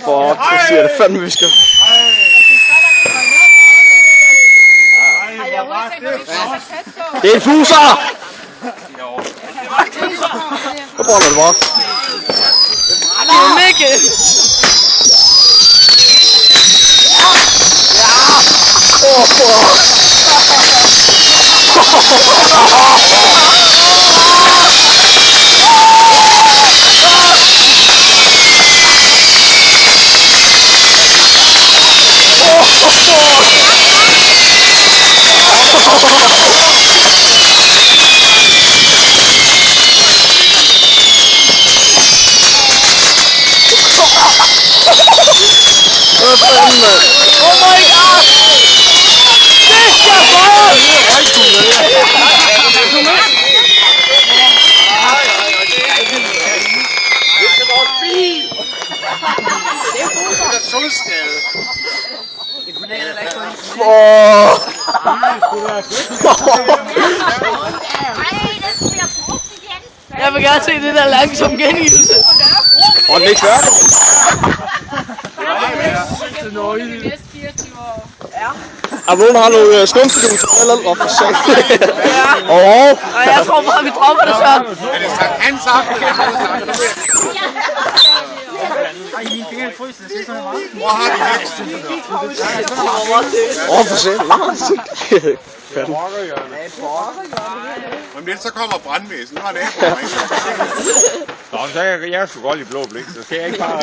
Fuck, så siger det fandme, vi skal. Det er en fuser! Så brænder det bare. Det er Mikkel! Oh my god! Det skal bare! Jeg vil gerne se det der langsomme gengivelse. Og den er ikke færdig. Er der nogen, der har noget skumfidus eller noget for sat? Og jeg tror bare, vi dropper det så. Er det sagt hans aften? Hvor har de hækst? For sent. Om lidt så kommer brandvæsen, nu har naboen. Nå, så jeg sgu godt i blå blik, så skal jeg ikke bare